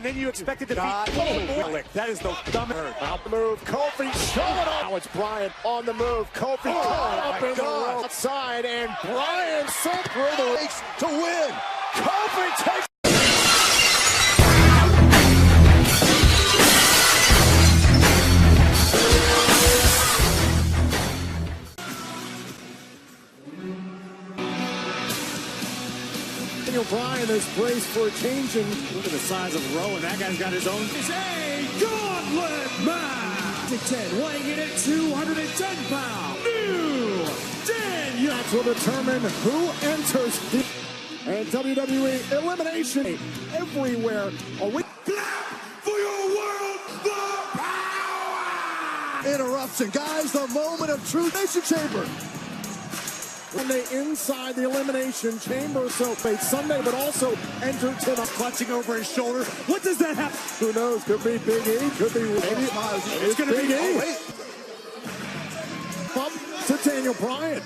then you expect it to be that is the dumbest. Out the move, Kofi showing up. Now it's Bryan on the move. Kofi caught up in the rope outside, and Bryan sent through the legs to win. Kofi takes. Bryan is braced for a changing. Look at the size of Rowan. That guy's got his own. It's a gauntlet match. To 10, weighing in at 210 pounds. New Daniel. That will determine who enters the WWE elimination everywhere. Clap for your world, the power. Interruption, guys. The moment of truth. Nation Chamber. When they inside the elimination chamber, so played Sunday, but also entered to the clutching over his shoulder. What does that have? Who knows? Could be Big E. Could be maybe. It's going to be Big E. Bump to Daniel Bryan.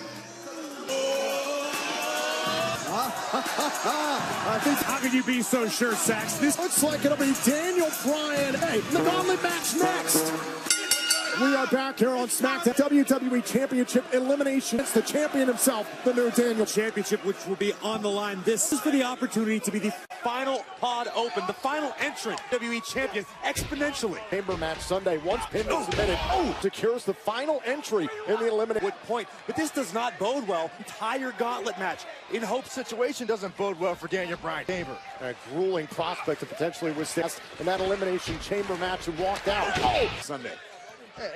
I think, how could you be so sure, Sax? This looks like it'll be Daniel Bryan. Hey, the gauntlet match next. We are back here on SmackDown. WWE Championship Elimination. It's the champion himself, the new Daniel. Championship, which will be on the line. This is for the opportunity to be the final pod open, the final entrant, WWE Champion, exponentially. Chamber match Sunday, once pinned and submitted, secures the final entry in the elimination point. But this does not bode well. Entire gauntlet match. In Hope's situation doesn't bode well for Daniel Bryan. Chamber, a grueling prospect to potentially withstand in that elimination chamber match and walked out. Sunday.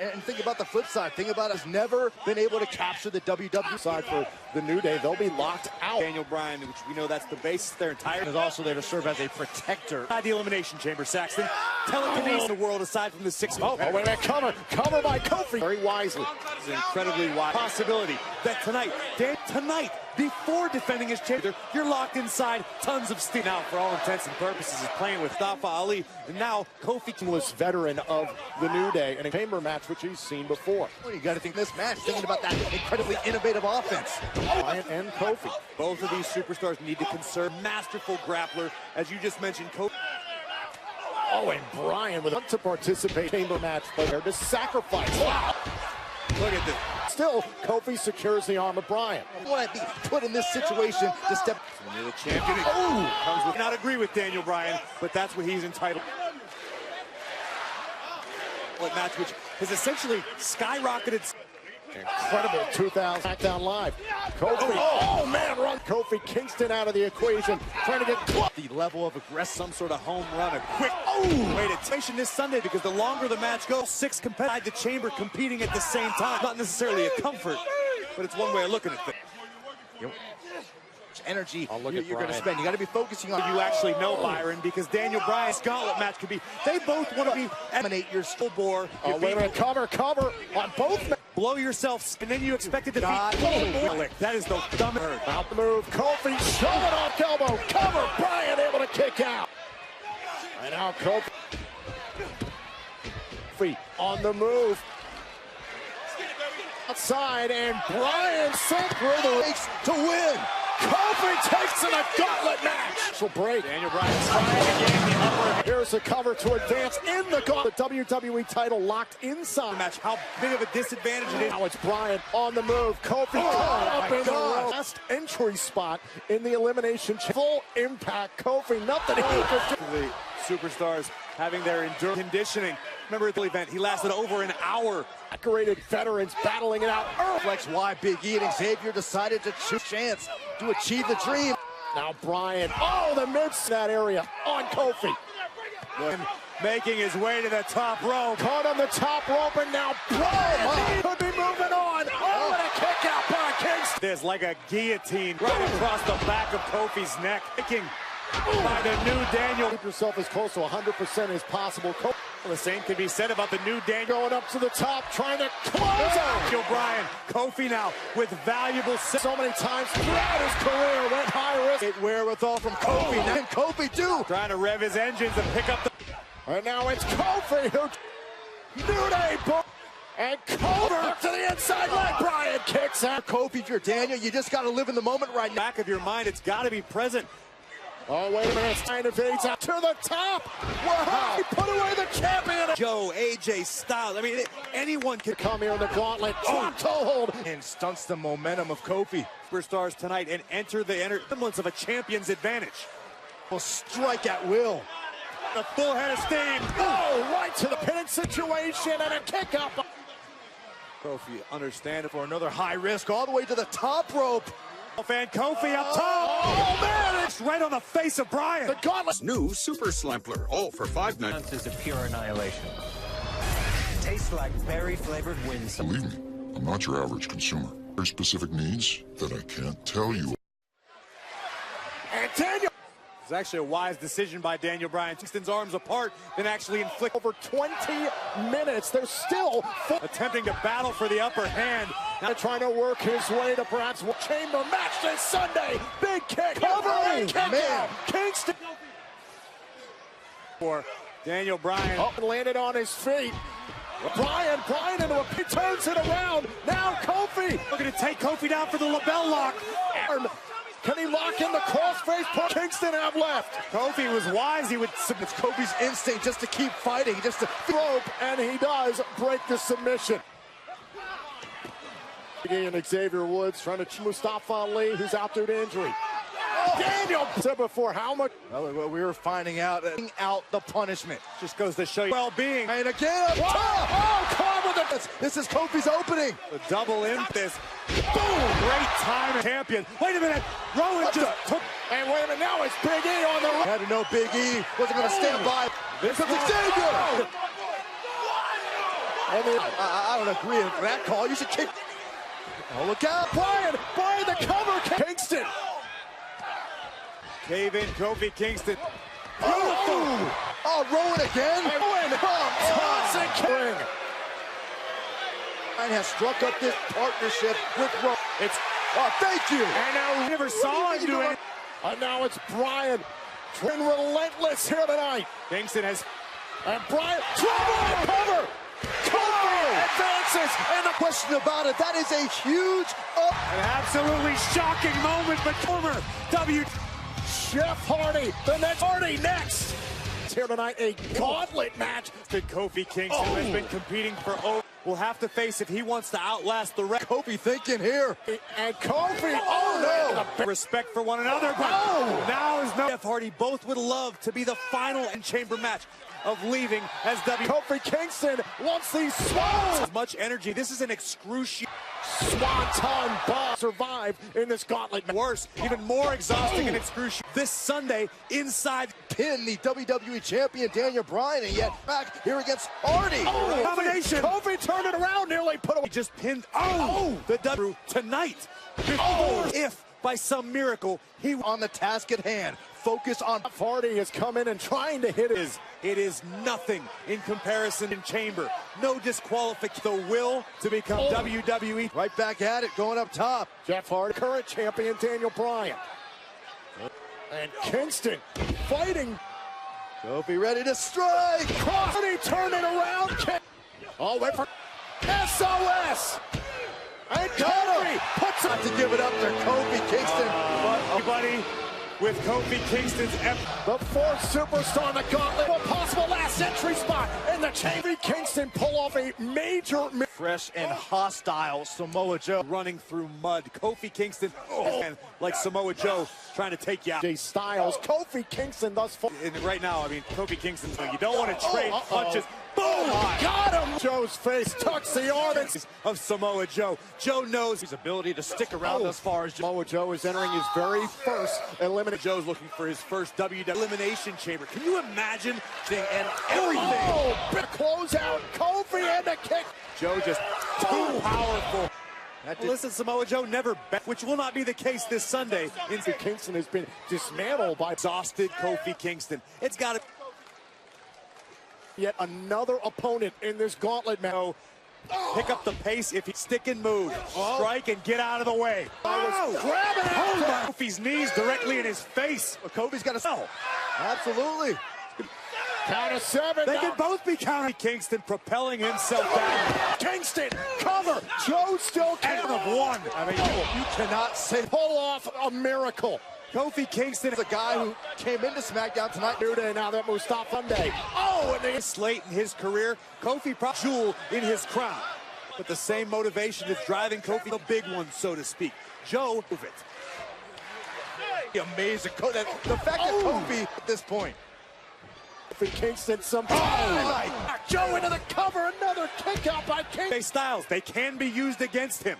And think about the flip side. Think about us never been able to capture the WWE side for the New Day. They'll be locked out. Daniel Bryan, which we know that's the basis of their entire, is also there to serve as a protector. Inside the elimination chamber, Saxton. Telekinesis in the world aside from the 6. Oh, wait a minute. Cover by Kofi. Very wisely. It's an incredibly wide possibility that tonight, before defending his champion, you're locked inside tons of steam. Now, for all intents and purposes, is playing with Mustafa Ali, and now Kofi, veteran of the New Day, in a chamber match which he's seen before. Well, you got to think this match, thinking about that incredibly innovative offense. Bryan and Kofi. Both of these superstars need to conserve masterful grappler, as you just mentioned, Kofi. Oh, and Bryan with to participate chamber match player to sacrifice. Wow. Look at this. Still, Kofi secures the arm of Bryan. Want to be put in this situation to step. When you're the champion, comes with. Not agree with Daniel Bryan, but that's what he's entitled. What match which has essentially skyrocketed. Incredible 2000 SmackDown Live. Kofi, oh man, run Kofi Kingston out of the equation, trying to get the level of aggressive, some sort of home run, a quick way to take this Sunday, because the longer the match goes, 6 competitors, the chamber competing at the same time. Not necessarily a comfort, but it's one way of looking at things. Energy you're going to spend. You got to be focusing on. You actually know, Byron, because Daniel Bryan's gauntlet match could be. They both want to be eliminate your full bore. Oh, wait a minute, cover on both. Blow yourself, and then you expect it to be. That is the dumbest. Out the move, Kofi showing off elbow, cover. Bryan able to kick out. And now Kofi on the move. Outside, and Bryan sent through the legs to win. Kofi takes in a gauntlet match. She'll break. Daniel Bryan's trying to gain the upper. Here's a cover to advance in the gauntlet. The WWE title locked inside the match. How big of a disadvantage it is. Now it's Bryan on the move. Kofi caught up in the rope. Last entry spot in the elimination. Full impact. Kofi, nothing he could do. The superstars having their endurance conditioning. Remember at the event, he lasted over an hour. Decorated veterans battling it out. Reflects why Big E and Xavier decided to choose chance to achieve the dream. Now Bryan, the midst that area on Kofi. Making his way to the top rope. Caught on the top rope, and now Bryan could be moving on. Oh, and a kick out by Kingston. There's like a guillotine right across the back of Kofi's neck. Kicking by the new Daniel. Keep yourself as close to 100% as possible. The same can be said about the new Daniel. Going up to the top, trying to close out. Daniel Bryan, Kofi now with valuable. So many times throughout his career went high risk. It wherewithal from Kofi. Now Kofi too. Trying to rev his engines and pick up the. And now it's Kofi who. New Day. And Kofi to the inside leg. Bryan kicks out. Kofi, if you're Daniel, you just got to live in the moment right now. Back of your mind, it's got to be present. Oh, wait a minute. Stein evades out to the top. Wow. He put away the champion. Joe, AJ Styles. I mean, anyone can Come here in the gauntlet. Drop toe hold. And stunts the momentum of Kofi. superstars tonight and enter the semblance of a champion's advantage. Will strike at will. The full head of steam. Oh, right to the pinning situation and a kick up. Kofi, understand it For another high risk all the way to the top rope. and Kofi up top. Oh, man. It's right on the face of Bryan. The gauntlet. New Super Slampler, all for $5.99. Ounces of pure annihilation. Tastes like berry-flavored wind. Believe me, I'm not your average consumer. Very specific needs that I can't tell you. And Daniel. It's actually a wise decision by Daniel Bryan. Kingston's arms apart, then actually inflict Over 20 minutes. They're still attempting to battle for the upper hand. now trying to work his way to perhaps chamber match this Sunday. Big kick. Covering. Kick man. out. Kingston. For Daniel Bryan. Up and landed on his feet. Bryan into a, he turns it around. Now Kofi. Looking to take Kofi down for the label lock. Can he lock in the crossface? Put Kingston have left. Kofi was wise. He would It's Kofi's instinct just to keep fighting, just to Rope, and he does break the submission. And Xavier Woods trying to Mustafa Ali, who's out due to injury. Daniel said before how much. Well, we were finding out the punishment. just goes to show you well-being. And again, up top. Oh, come with it. This is Kofi's opening. The double in this. Boom! Great time, champion. Wait a minute. Rowan just took. And wait a minute, now it's Big E on the right. Had to know Big E wasn't going to stand by. Here comes Xavier. I don't agree with that call. You should kick. Oh, look out. Bryan the cover. Kingston. Cave in Kofi Kingston. Oh, Rowan again. Rowan. Toxic ring. And has struck up this partnership with Rowan. It's Thank you. and now we never saw him do it. And now it's Bryan. Been relentless here tonight. Kingston has And Bryan. Trouble. Cover. Kofi advances. And the question about it, that is a huge an absolutely shocking moment, but former Jeff Hardy. The next Hardy next. Here tonight, a gauntlet match. Kofi Kingston has been competing for will have to face if he wants to outlast the rest. Kofi thinking here. And Kofi. No! Respect for one another, but now is no. Jeff Hardy both would love to be the final and chamber match of leaving as Kofi Kingston wants these swans. As much energy. This is an excruciating. Swanton bomb survive in this gauntlet. Worse, even more exhausting and excruciating. This Sunday, inside Pin the WWE champion Daniel Bryan, and yet back here against Hardy. combination. Kofi turned it around, nearly put He away. just pinned the W tonight. If by some miracle he On the task at hand, focus on. Hardy has come in and trying to hit it. It is nothing in comparison in chamber. No disqualification. The will to become WWE. Right back at it, going up top. Jeff Hardy, current champion Daniel Bryan. And Kingston fighting. Kofi ready to strike. Cross, and he turned it around. Oh, wait for SOS. And Kofi puts Not to give it up to Kofi Kingston. Everybody with Kofi Kingston's the fourth superstar in the gauntlet. A possible last entry spot in the chamber. Kingston pull off a major. Fresh and hostile Samoa Joe. running through mud. Kofi Kingston, and like Samoa Joe, trying to take you out. Jay Styles, Kofi Kingston thus far. And right now, I mean, Kofi Kingston, you don't want to trade punches. Boom! Got him! Joe's face tucks the arm Of Samoa Joe. Joe knows His ability to stick around as far as Samoa Joe is entering his very first elimination. Joe's looking for his first WWE elimination chamber. Can you imagine? And everything. Oh, big closeout. Kofi and a kick. Joe just too powerful. Listen, Samoa Joe never bet, which will not be the case this Sunday. Kingston has been dismantled by Exhausted Kofi Kingston. It's got to. yet another opponent in this gauntlet match. Pick up the pace if he stick and move. Strike and get out of the way. Grab it out. Kofi's knees directly in his face. Kofi's got to sell. Absolutely. Count of 7. They can both be counted. Kingston propelling himself down. Kingston cover. Joe still End can't. of one. I mean, you cannot say. Pull off a miracle. Kofi Kingston is a guy who came into SmackDown tonight. New Day now that Mustafa Monday. Oh, and It's late in his career. Kofi probably jewel in his crown. But the same motivation that's driving Kofi, the big one, so to speak. Joe, move it. Amazing. The fact that Kofi at this point. Kofi Kingston Joe into the cover, another kick out by Kingston. Styles, they can be used against him.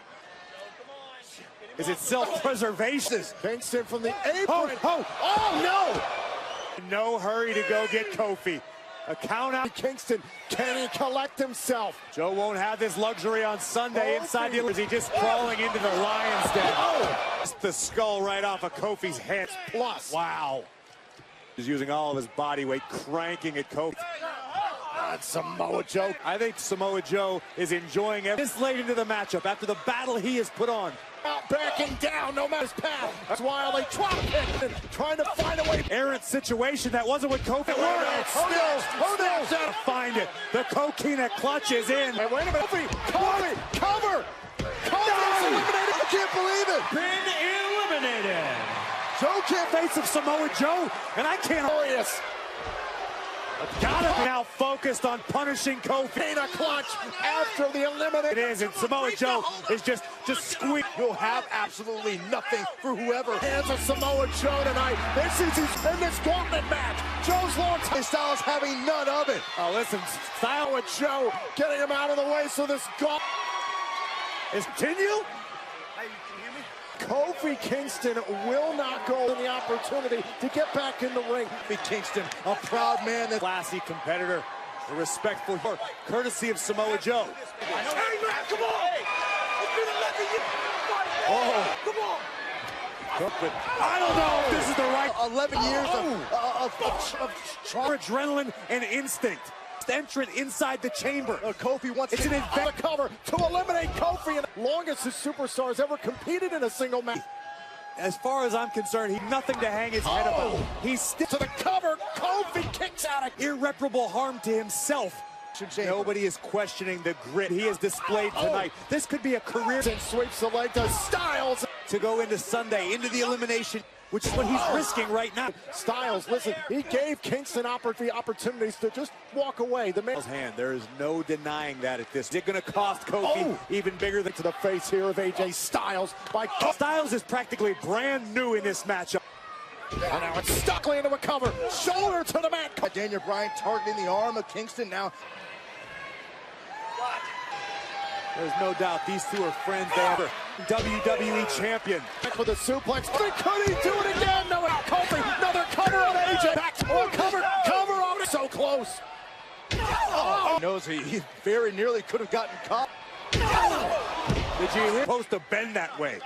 Is it self-preservation? Kingston from the apron. Oh, no! No hurry to go get Kofi. A count out. Kingston, can he collect himself? Joe won't have this luxury on Sunday inside the... Is he just crawling into the lion's den? Just the skull right off of Kofi's head. Plus. Wow. He's using all of his body weight, cranking at Kofi. That's Samoa Joe. I think Samoa Joe is enjoying this late into the matchup after the battle he has put on. Backing down, no matter his path. That's why they trying to find a way. Errant situation. That wasn't what Kofi wanted. Still to find it. The Coquina clutch is in. Hey, wait a minute. Kofi, cover. Kofi's eliminated. I can't believe it. Been eliminated. Joe can't face of Samoa Joe, and I can't. Glorious. Gotta be now focused on punishing Kofi. A clutch after the elimination. It is, and Samoa Joe is just squeak. You'll have absolutely nothing for whoever. Hands of Samoa Joe tonight. This is his in this gauntlet match. Joe's long time. Styles having none of it. Oh, listen, Samoa Joe getting him out of the way so this gauntlet is continue. Kofi Kingston will not go in the opportunity to get back in the ring. Kofi Kingston, a proud man, that Classy competitor, a respectful courtesy of Samoa Joe. Come on! Oh, Come on! but I don't know if this is the right 11 years of adrenaline and instinct. Entrant inside the chamber. Kofi wants It's an event cover to eliminate Kofi, and longest his superstars ever competed in a single match. As far as I'm concerned, he's nothing to hang his head about. He's still To the cover, Kofi kicks out of irreparable harm to himself. Nobody is questioning the grit he has displayed tonight. This could be a career. and sweeps the leg to Styles. To go into Sunday, into the elimination, which is what he's risking right now. Styles, listen, he gave Kingston opportunities to just walk away. The man's Hand, there is no denying that at this. Is it going to cost Kofi even bigger than to the face here of AJ Styles by Styles is practically brand new in this matchup. And now it's Stockley into a cover. Shoulder to the mat. Daniel Bryan targeting the arm of Kingston now. There's no doubt these two are friends. They are WWE champion. Back with a suplex. Could he do it again? No, Kofi, another cover on AJ. Back, cover on it. So close. He knows he very nearly could have gotten caught. Did you hear? Supposed to bend that way.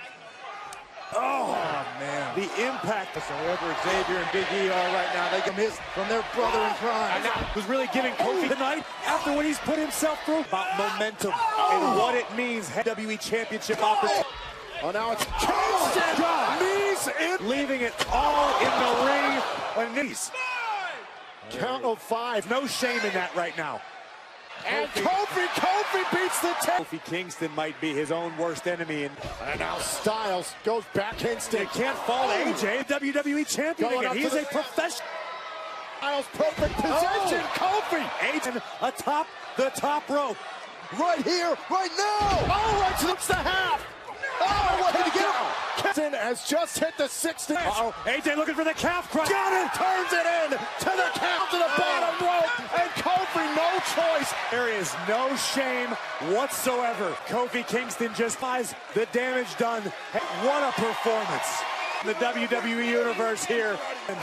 Oh, man. The impact. So wherever Xavier and Big E are right now, they can miss from their brother in crime. Who's really giving Kofi tonight after what he's put himself through? About momentum and what it means. WWE Championship opportunity. Oh, now it's Kingston. Knees in. Leaving it all in the ring on knees. Count of 5. No shame in that right now. And Kofi beats the 10. Kofi Kingston might be his own worst enemy. And now Styles goes back Kingston. you can't fall AJ, WWE champion Going again. up He's to a professional. Styles perfect position. Kofi. AJ atop the top rope. Right here, right now. Oh, it's the half. Oh, what did he get? Kingston has just hit the 60. Uh-oh, AJ looking for the calf crunch. Got it. Turns it in to the count to the bottom rope. And Kofi, no choice. There is no shame whatsoever. Kofi Kingston just buys the damage done. What a performance. The WWE Universe here. And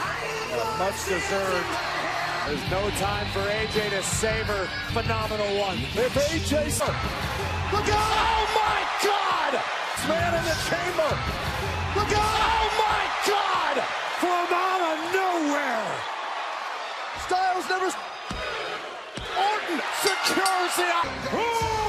much deserved. There's no time for AJ to savor phenomenal one. If AJ... Look out! Oh, my God! Man in the chamber. Look out! Oh, my God! From out of nowhere. Styles never... Orton secures the...